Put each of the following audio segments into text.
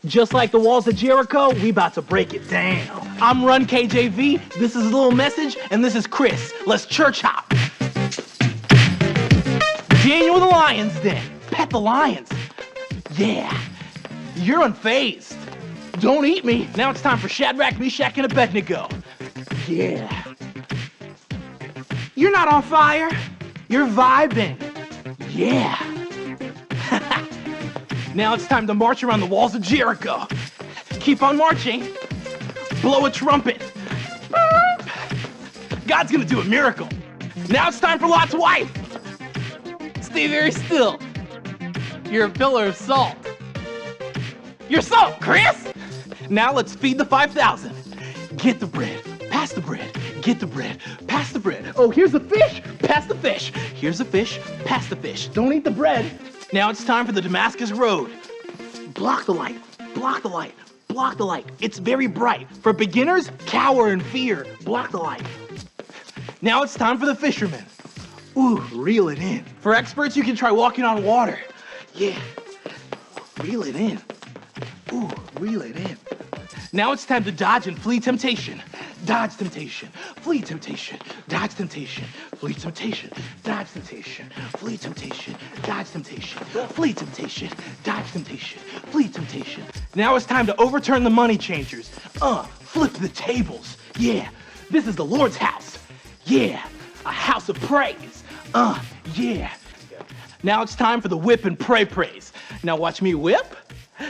Just like the walls of Jericho, we about to break it down. I'm Run KJV, this is a little message, and this is Chris. Let's church hop. Daniel the lion's den. Pet the lions. Yeah, you're unfazed. Don't eat me. Now it's time for Shadrach, Meshach, and Abednego. Yeah. You're not on fire. You're vibing. Yeah. Now it's time to march around the walls of Jericho. Keep on marching. Blow a trumpet. God's gonna do a miracle. Now it's time for Lot's wife. Stay very still. You're a pillar of salt. You're salt, Chris! Now let's feed the 5,000. Get the bread, pass the bread, get the bread, pass the bread. Oh, here's the fish, pass the fish. Here's the fish, pass the fish. Don't eat the bread. Now it's time for the Damascus Road. Block the light, block the light, block the light. It's very bright. For beginners, cower in fear. Block the light. Now it's time for the fishermen. Ooh, reel it in. For experts, you can try walking on water. Yeah, reel it in. Ooh, reel it in. Now it's time to dodge and flee temptation. Dodge temptation, flee temptation, dodge temptation, flee temptation, dodge temptation, flee temptation, dodge temptation, flee temptation, dodge temptation, flee temptation. Now it's time to overturn the money changers. Flip the tables. Yeah, this is the Lord's house. Yeah, a house of praise. Yeah. Now it's time for the whip and pray praise. Now watch me whip.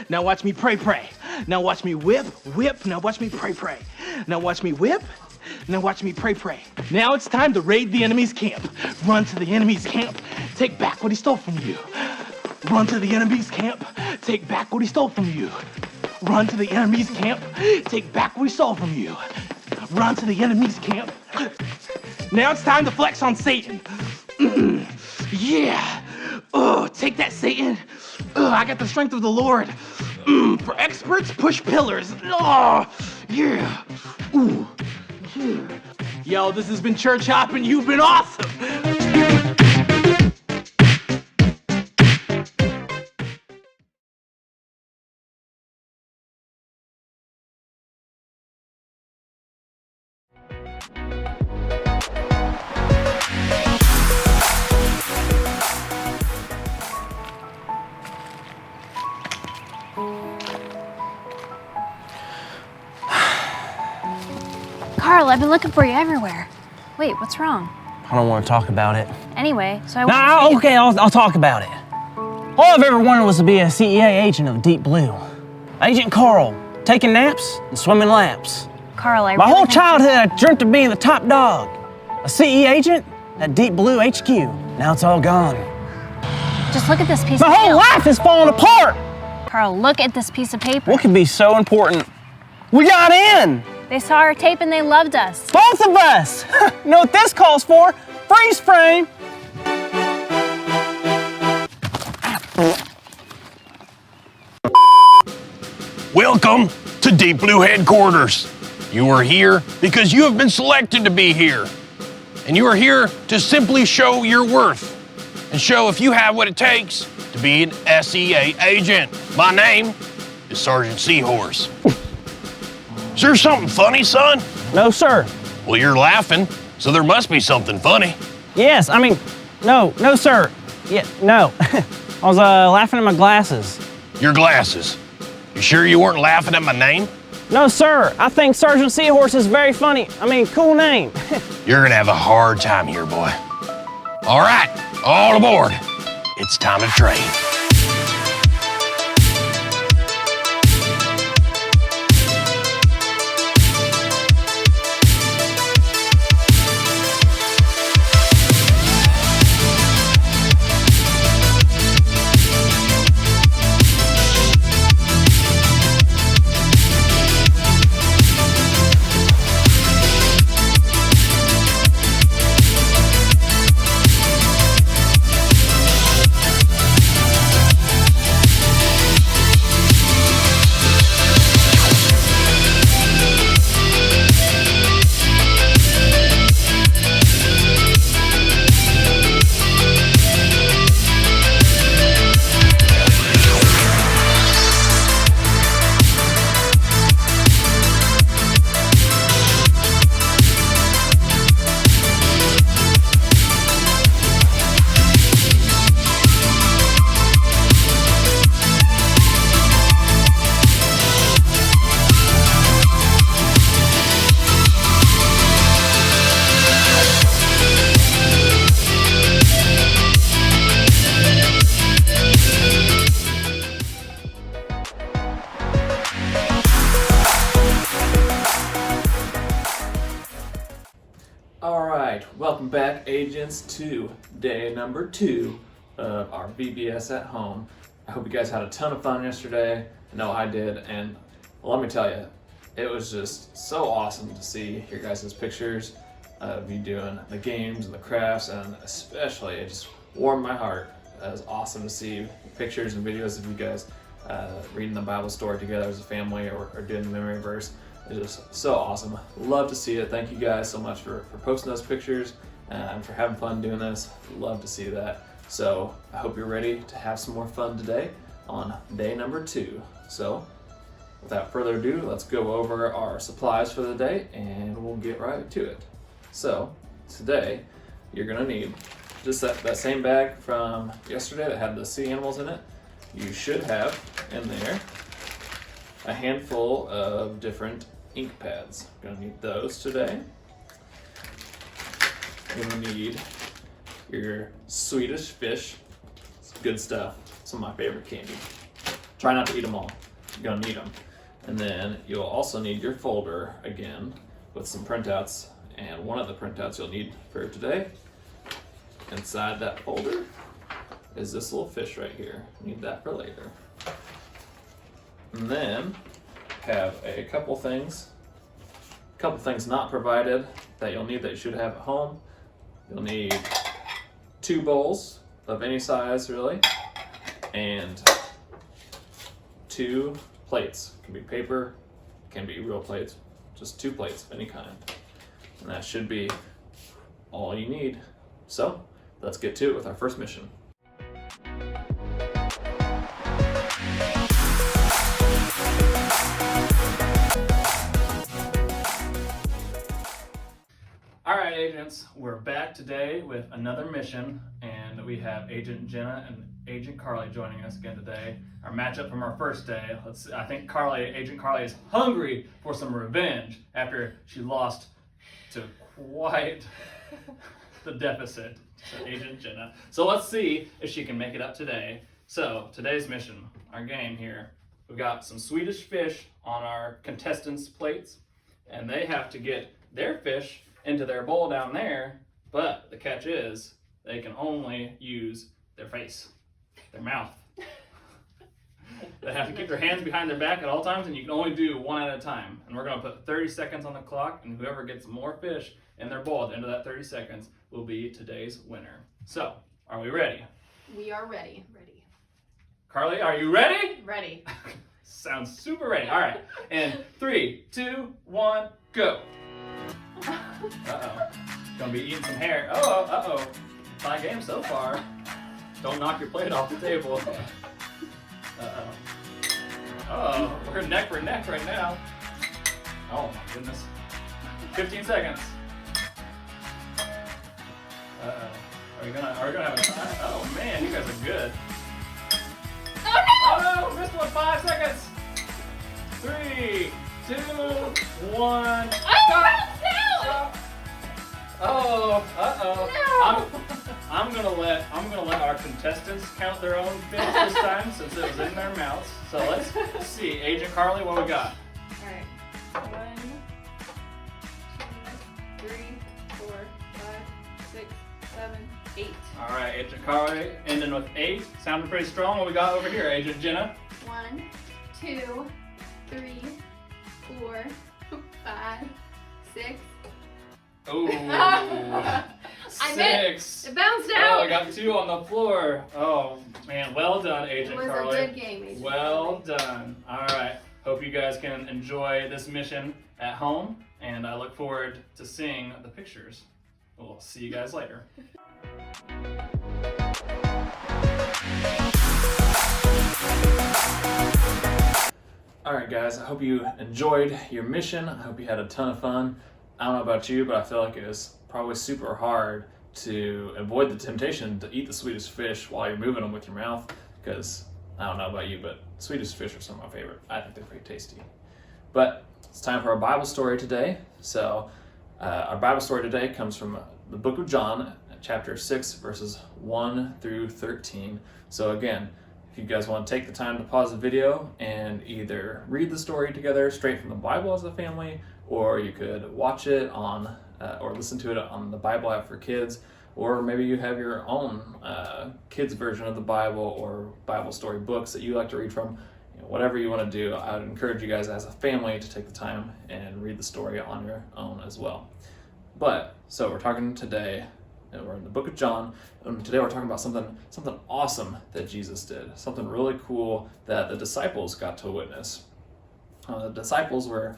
Now watch me pray pray. Now watch me whip, whip. Now watch me pray pray. Now watch me whip. Now watch me pray pray. Now it's time to raid the enemy's camp. Run to the enemy's camp. Take back what he stole from you. Run to the enemy's camp. Take back what he stole from you. Run to the enemy's camp. Take back what he stole from you. Run to the enemy's camp. Now it's time to flex on Satan. Yeah. Oh, take that, Satan. I got the strength of the Lord. For experts, push pillars. Oh, yeah. Ooh, yeah. Yo, this has been Church Hop, and you've been awesome. Carl, I've been looking for you everywhere. Wait, what's wrong? I don't want to talk about it. Anyway, so I No, okay, I'll talk about it. All I've ever wanted was to be a CEA agent of Deep Blue. Agent Carl, taking naps and swimming laps. Carl, I My really whole think- childhood, I dreamt of being the top dog. A CE agent at Deep Blue HQ. Now it's all gone. Just look at this piece My of whole paper. life is falling apart. Carl, look at this piece of paper. What could be so important? We got in. They saw our tape and they loved us. Both of us. You know what this calls for? Freeze frame. Welcome to Deep Blue headquarters. You are here because you have been selected to be here. And you are here to simply show your worth and show if you have what it takes to be an SEA agent. My name is Sergeant Seahorse. Is there something funny, son? No, sir. Well, you're laughing, so there must be something funny. Yes, I mean, no, sir. Yeah, no. I was laughing at my glasses. Your glasses. You sure you weren't laughing at my name? No, sir. I think Sergeant Seahorse is very funny. I mean, cool name. You're gonna have a hard time here, boy. All right, all aboard. It's time to train. agents, to day number 2 of our VBS at Home. I hope you guys had a ton of fun yesterday. I know I did, and let me tell you, it was just so awesome to see your guys' pictures of you doing the games and the crafts, and especially it just warmed my heart. It was awesome to see pictures and videos of you guys reading the Bible story together as a family, or doing the memory verse. It was so awesome. Love to see it. Thank you guys so much for posting those pictures and for having fun doing this. Love to see that. So I hope you're ready to have some more fun today on day number 2. So without further ado, let's go over our supplies for the day and we'll get right to it. So today you're gonna need just that same bag from yesterday that had the sea animals in it. You should have in there a handful of different ink pads. Gonna need those today. You're gonna need your Swedish fish. It's good stuff. Some of my favorite candy. Try not to eat them all. You're gonna need them. And then you'll also need your folder again with some printouts. And one of the printouts you'll need for today, inside that folder, is this little fish right here. Need that for later. And then have a couple things not provided that you'll need that you should have at home. You'll need 2 bowls of any size really, and 2 plates. Can be paper, can be real plates, just 2 plates of any kind. And that should be all you need. So let's get to it with our first mission. Alright agents, we're back today with another mission, and we have Agent Jenna and Agent Carly joining us again today. Our matchup from our first day. I think Agent Carly is hungry for some revenge after she lost to quite the deficit to Agent Jenna. So let's see if she can make it up today. So today's mission, our game here, we've got some Swedish fish on our contestants' plates, and they have to get their fish into their bowl down there, but the catch is they can only use their face, their mouth. They have to keep their hands behind their back at all times, and you can only do one at a time. And we're gonna put 30 seconds on the clock, and whoever gets more fish in their bowl at the end of that 30 seconds will be today's winner. So, are we ready? We are ready. Ready. Carly, are you ready? Ready. Sounds super ready. All right, and 3, 2, 1, go. Uh-oh. Gonna be eating some hair. Uh-oh. Tie game so far. Don't knock your plate off the table. Uh-oh. We're neck for neck right now. Oh my goodness. 15 seconds. Uh-oh. Are we gonna have a time? Oh man, you guys are good. Oh no! Missed one. 5 seconds. 3, 2, 1. Oh, uh-oh. No. I'm gonna let our contestants count their own fish this time since it was in their mouths. So let's see. Agent Carly, what we got? Alright. 1, 2, 3, 4, 5, 6, 7, 8. Alright, Agent Carly ending with 8. Sounding pretty strong. What we got over here, Agent Jenna? 1, 2, 3, 4, 5, 6. Ooh. 6. I missed. It bounced out. Oh, I got 2 on the floor. Oh man, well done, Agent Carly. It was a good game, Agent Well Carly. done. All right. Hope you guys can enjoy this mission at home, and I look forward to seeing the pictures. We'll see you guys later. All right, guys. I hope you enjoyed your mission. I hope you had a ton of fun. I don't know about you, but I feel like it was probably super hard to avoid the temptation to eat the Swedish fish while you're moving them with your mouth, because I don't know about you, but Swedish fish are some of my favorite. I think they're pretty tasty. But it's time for our Bible story today. So our Bible story today comes from the book of John, chapter 6, verses 1 through 13. So again, if you guys want to take the time to pause the video and either read the story together straight from the Bible as a family, or you could watch it on or listen to it on the Bible app for kids. or maybe you have your own kids version of the Bible or Bible story books that you like to read from. Whatever you want to do, I would encourage you guys as a family to take the time and read the story on your own as well. But, so we're talking today, and we're in the book of John, and today we're talking about something awesome that Jesus did, something really cool that the disciples got to witness. The disciples were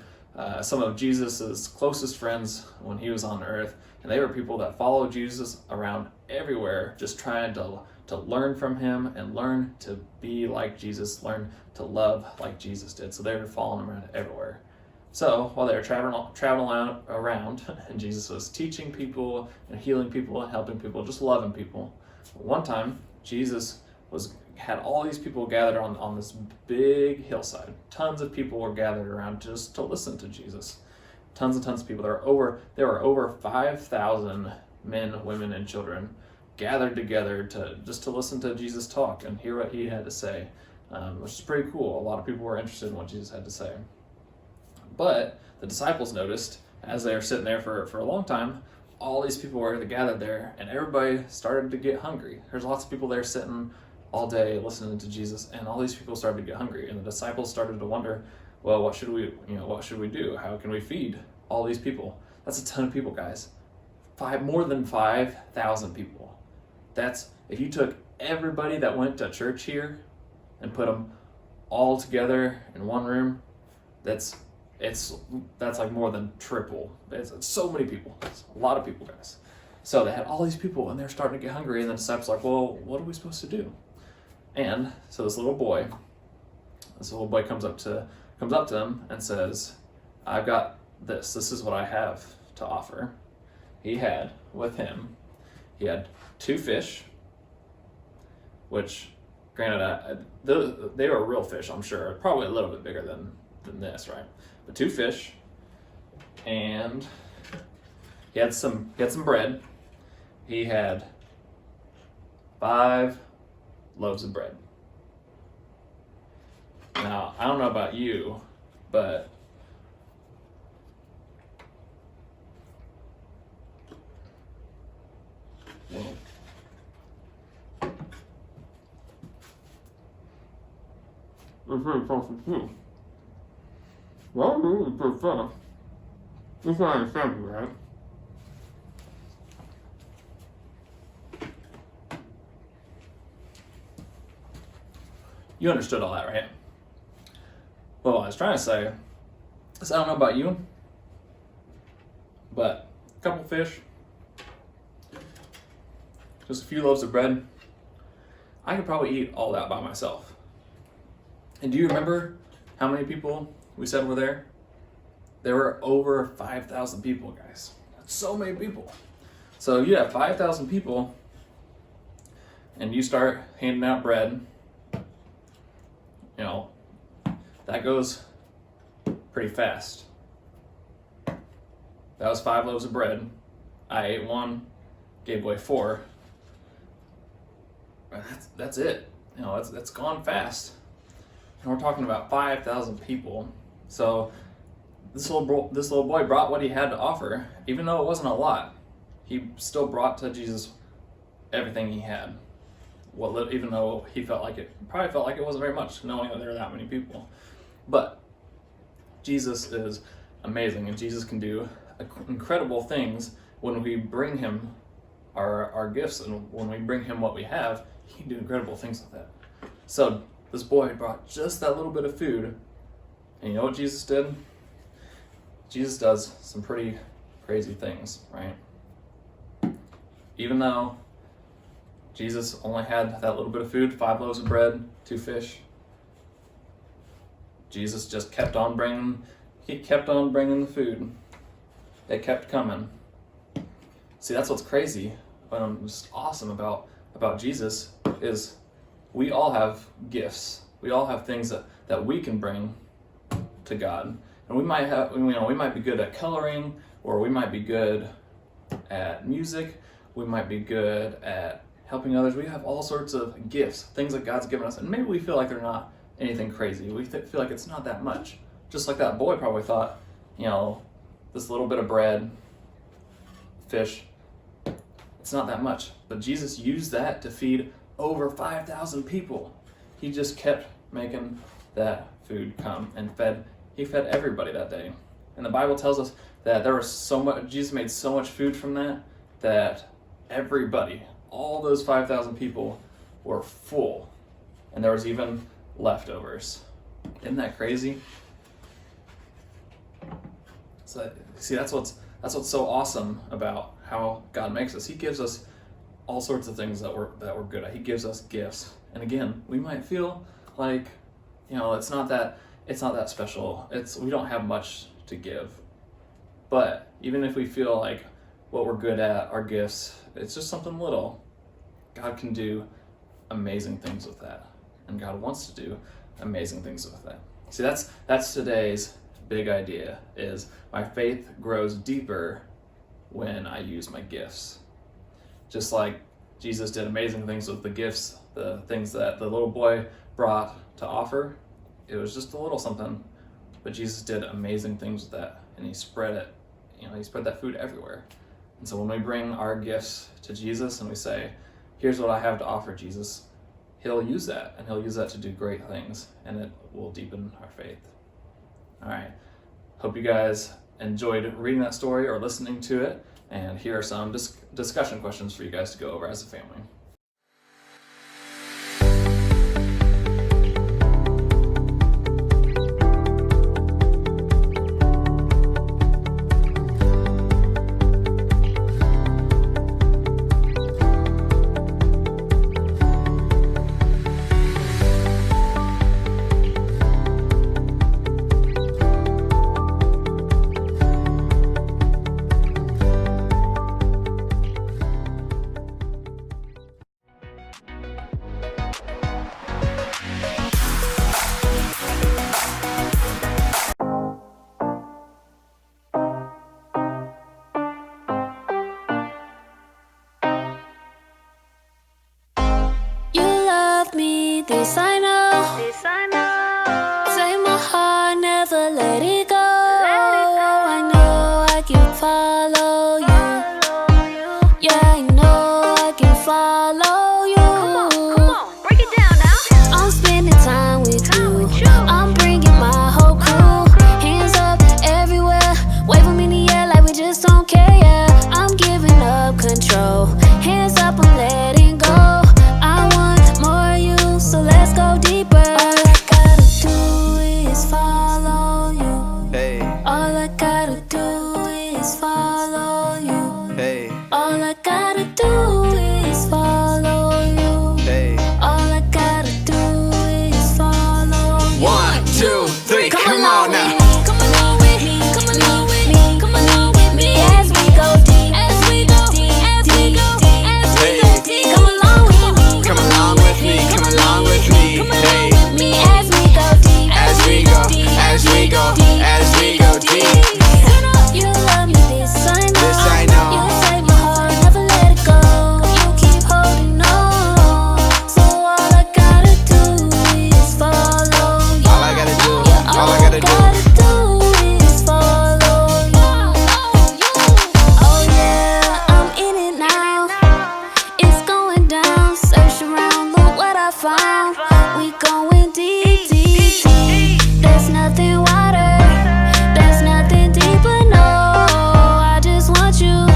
some of Jesus's closest friends when he was on earth, and they were people that followed Jesus around everywhere, just trying to learn from him and learn to be like Jesus, learn to love like Jesus did. So they were following him around everywhere. So while they were traveling around and Jesus was teaching people and healing people and helping people, just loving people, one time Jesus had all these people gathered on this big hillside. Tons of people were gathered around just to listen to Jesus. Tons and tons of people. There were over 5,000 men, women, and children gathered together to listen to Jesus talk and hear what he had to say, which is pretty cool. A lot of people were interested in what Jesus had to say. But the disciples noticed, as they were sitting there for a long time, all these people were gathered there, and everybody started to get hungry. There's lots of people there sitting all day listening to Jesus, and all these people started to get hungry. And the disciples started to wonder, well, what should we do? How can we feed all these people? That's a ton of people, guys. More than 5,000 people. That's, if you took everybody that went to church here and put them all together in one room, that's like more than triple. It's so many people. It's a lot of people, guys. So they had all these people, and they're starting to get hungry, and the disciples are like, well, what are we supposed to do? And so this little boy comes up to them and says, I've got this. This is what I have to offer. He had 2 fish, which, granted, they were real fish, I'm sure. Probably a little bit bigger than this, right? But 2 fish, and he had some bread. He had 5 loaves of bread. Now, I don't know about you, but it's very close too. Well, really good stuff. It's not understanding, right? You understood all that, right? Well, what I was trying to say is, I don't know about you, but a couple fish, just a few loaves of bread, I could probably eat all that by myself. And do you remember how many people we said were there? There were over 5,000 people, guys. That's so many people. So you have 5,000 people, and you start handing out bread. That goes pretty fast. That was 5 loaves of bread. I ate 1, gave away 4. That's it. That's gone fast. And we're talking about 5,000 people. So this little boy brought what he had to offer, even though it wasn't a lot. He still brought to Jesus everything he had. Even though he probably felt like it wasn't very much, knowing that there were that many people. But Jesus is amazing, and Jesus can do incredible things when we bring him our gifts, and when we bring him what we have, he can do incredible things with that. So this boy brought just that little bit of food, and you know what Jesus did? Jesus does some pretty crazy things, right? Even though Jesus only had that little bit of food, 5 loaves of bread, 2 fish, Jesus just kept on bringing the food. It kept coming. See, that's what's crazy, but just awesome about Jesus is we all have gifts. We all have things that we can bring to God. And we might be good at coloring, or we might be good at music, we might be good at helping others. We have all sorts of gifts, things that God's given us, and maybe we feel like they're not anything crazy. We feel like it's not that much. Just like that boy probably thought, this little bit of bread, fish, It's not that much. But Jesus used that to feed over 5,000 people. He just kept making that food come and he fed everybody that day. And the Bible tells us that there was so much, Jesus made so much food from that everybody, all those 5,000 people were full. And there was even leftovers. Isn't that crazy? So see, that's what's so awesome about how God makes us. He gives us all sorts of things that we're good at. He gives us gifts. And again, we might feel like, it's not that special. We don't have much to give. But even if we feel like what we're good at, our gifts, it's just something little, God can do amazing things with that. And God wants to do amazing things with that. See, that's today's big idea, is my faith grows deeper when I use my gifts. Just like Jesus did amazing things with the gifts, the things that the little boy brought to offer. It was just a little something, but Jesus did amazing things with that, and he spread it. He spread that food everywhere. And so when we bring our gifts to Jesus and we say, here's what I have to offer, Jesus, he'll use that, and he'll use that to do great things, and it will deepen our faith. All right. Hope you guys enjoyed reading that story or listening to it, and here are some discussion questions for you guys to go over as a family. This I know. Take my heart, never let it go. I know I can follow you. Yeah, I know I can follow you. Come on, break it down now. I'm spending time with you. I'm bringing my whole crew. Hands up everywhere, waving in the air like we just don't care. Yeah, I'm giving up control. Hands up, I'm letting go. I want more of you, so let's go deeper. All I gotta do is follow you. Hey, All I gotta do is follow you. hey, All I gotta do is follow you. hey. All I gotta do is follow you. 1, 2, 3, come on along now. with me, come along with me, come along with me, come along with me as we go deep, as we go deep, as we go deep, as we go deep. Come along with me, Come along with me, come along with me. come Hey, along with me as we go deep, as we go, as we go, as we go deep. You love me, this I know. This I know. You take my heart, never let it go. You keep holding on. So all I gotta do is follow you. All I gotta do, Yeah, all I gotta do. is follow you. Oh yeah, I'm in it now. It's going down. Search around, look what I found. We going deep, deep, deep. There's nothing wider. There's nothing deeper. No, I just want you.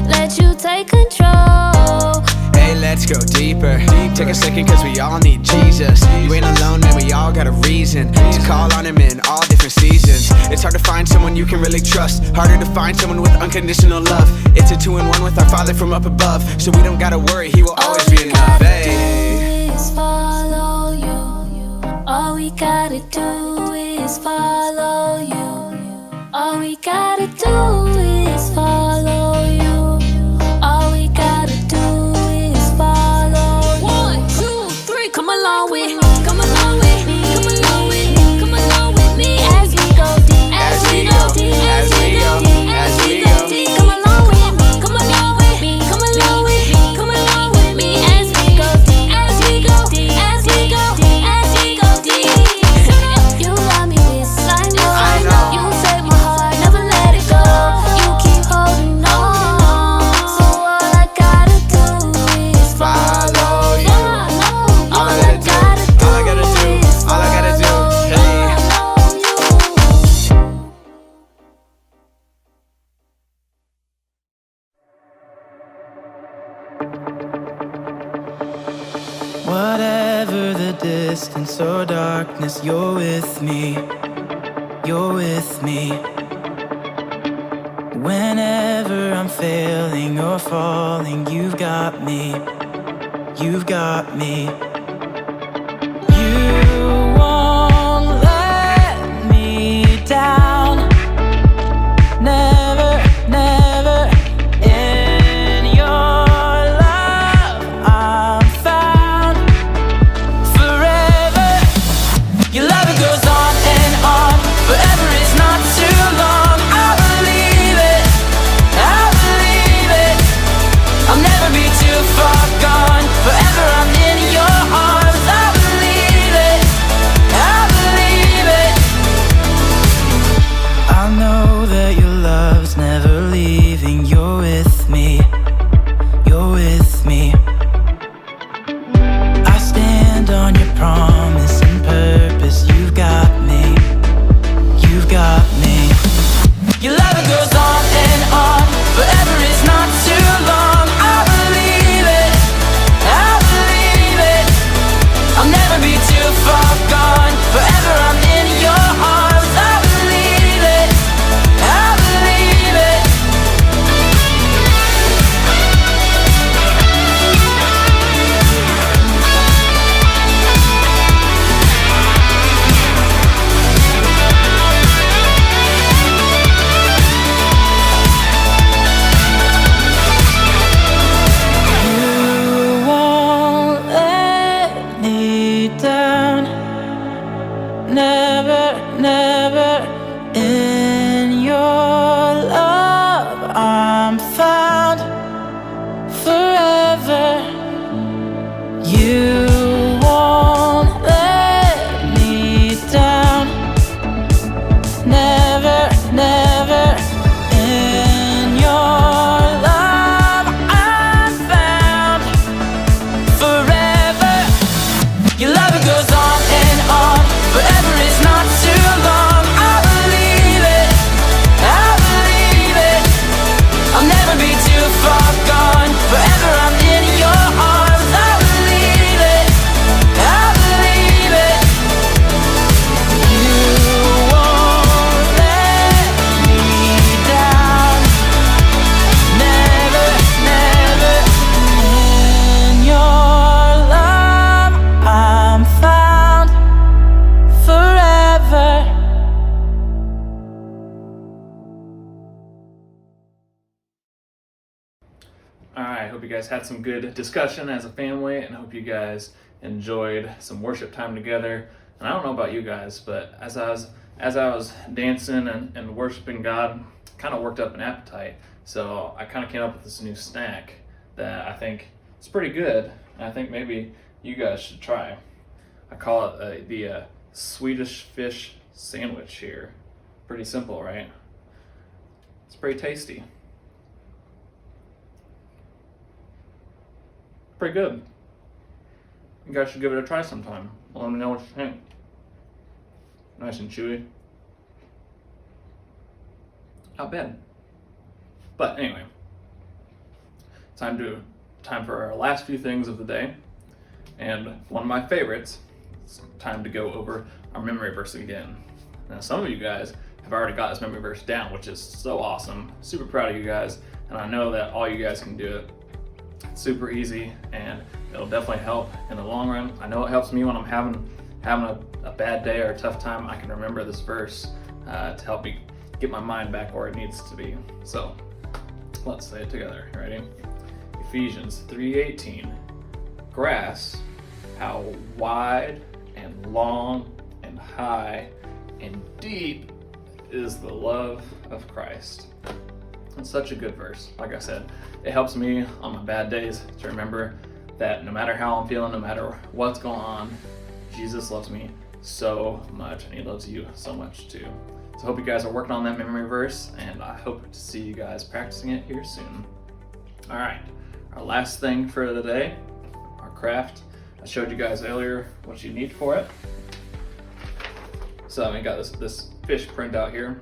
Let you take control. Hey, let's go deeper. Take a second, cause we all need Jesus. You ain't alone, man, we all got a reason to call on him in all different seasons. It's hard to find someone you can really trust. Harder to find someone with unconditional love. It's a 2-in-1 with our Father from up above. So we don't gotta worry, he will always be enough. Hey. Is follow you. All we gotta do is follow you. All we gotta do is follow you. All we gotta do is follow you. 1, 2, 3, come along with me. Come along with me. Come along with me. Come along with me as we go deep. As we go, as we go, as we go. Come along with me. Come along with me. Come along with me. Come along with me as we Whatever the distance or darkness, you're with me. You're with me. Whenever I'm failing or falling, you've got me. You've got me. You won't let me down. Never, never. In your love I'm found. Forever. Your love, it goes on and on. Forever is not too long. I believe it. I believe it. I'll never be too far gone. Forever I'm in your arms. I believe it. I believe it. I know that your love's never leaving. You're with me. You're with me. I stand on your promise and purpose. You've got me. You've got me. Your love, it goes on and on. Forever is not too long. I believe it. I believe it. I'll never be too far gone. Forever I'm in your arms. I believe it. I believe it. You won't let me down. Never, never. In your love I'm found. Forever. You won't let me down. Never, never. In your love I'm found. Forever. Your love, it goes on and on. Forever is not too long. I believe it. I believe it. I'll never be too far gone. Forever I'm in your arms. I believe it. I believe it. You won't let me down. Never, never. In your love I'm found. Forever. Alright, hope you guys had some good discussion as a family, and hope you guys enjoyed some worship time together. And I don't know about you guys, but as I was dancing and worshiping God, kind of worked up an appetite. So I kind of came up with this new snack that I think is pretty good, and I think maybe you guys should try. I call it the Swedish fish sandwich here. Pretty simple, right? It's pretty tasty. Pretty good. You guys should give it a try sometime. Let me know what you think. Nice and chewy. Not bad. But anyway, time for our last few things of the day. And one of my favorites, it's time to go over our memory verse again. Now some of you guys have already got this memory verse down, which is so awesome. Super proud of you guys, and I know that all you guys can do it. It's super easy, and it'll definitely help in the long run. I know it helps me when I'm having a bad day or a tough time. I can remember this verse to help me get my mind back where it needs to be. So let's say it together. Ready? Ephesians 3:18. Grasp how wide and long and high and deep is the love of Christ. It's such a good verse. Like I said, it helps me on my bad days to remember that no matter how I'm feeling, no matter what's going on, Jesus loves me so much, and he loves you so much too. So I hope you guys are working on that memory verse, and I hope to see you guys practicing it here soon. All right, our last thing for the day, our craft. I showed you guys earlier what you need for it. So I got this fish printout here.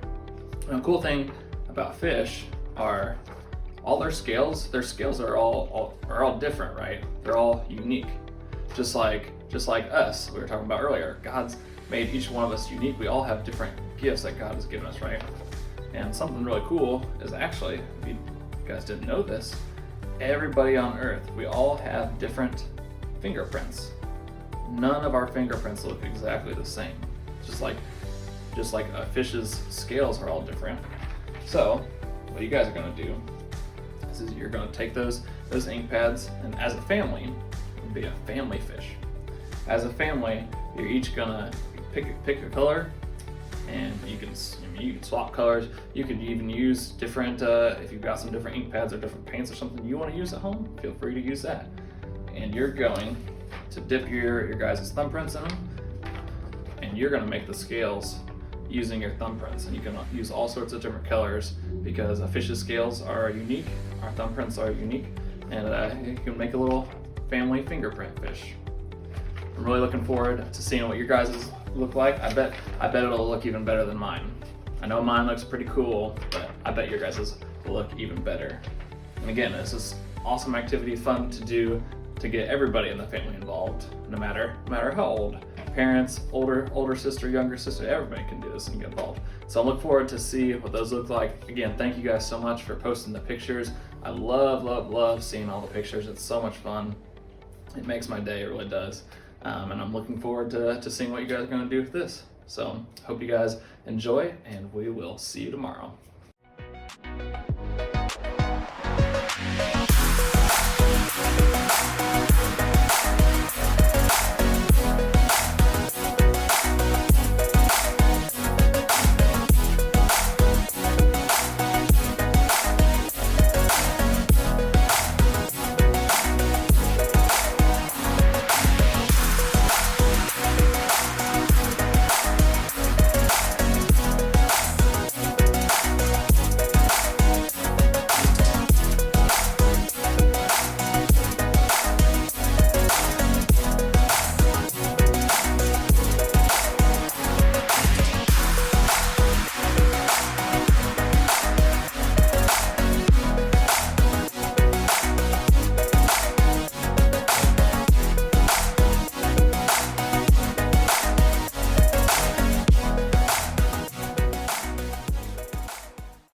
And the cool thing about fish are all their scales are all different, right? They're all unique. just like us, we were talking about earlier. God's made each one of us unique. We all have different gifts that God has given us, right? And something really cool is actually, if you guys didn't know this, everybody on Earth, we all have different fingerprints. None of our fingerprints look exactly the same. Just like a fish's scales are all different. So what you guys are gonna do is you're gonna take those ink pads, and as a family, it'll be a family fish. As a family, you're each gonna pick a color, and you can swap colors. You could even use different, if you've got some different ink pads or different paints or something you want to use at home, feel free to use that. And you're going to dip your guys' thumbprints in them, and you're gonna make the scales using your thumbprints. And you can use all sorts of different colors because a fish's scales are unique, our thumbprints are unique, and you can make a little family fingerprint fish. I'm really looking forward to seeing what your guys' look like. I bet it'll look even better than mine. I know mine looks pretty cool, but I bet your guys' will look even better. And again, this is awesome activity, fun to do, to get everybody in the family involved, no matter how old. Parents, older sister, younger sister, everybody can do this and get involved. So I look forward to see what those look like. Again, thank you guys so much for posting the pictures. I love seeing all the pictures. It's so much fun. It makes my day, it really does. And I'm looking forward to seeing what you guys are gonna do with this. So hope you guys enjoy, and we will see you tomorrow.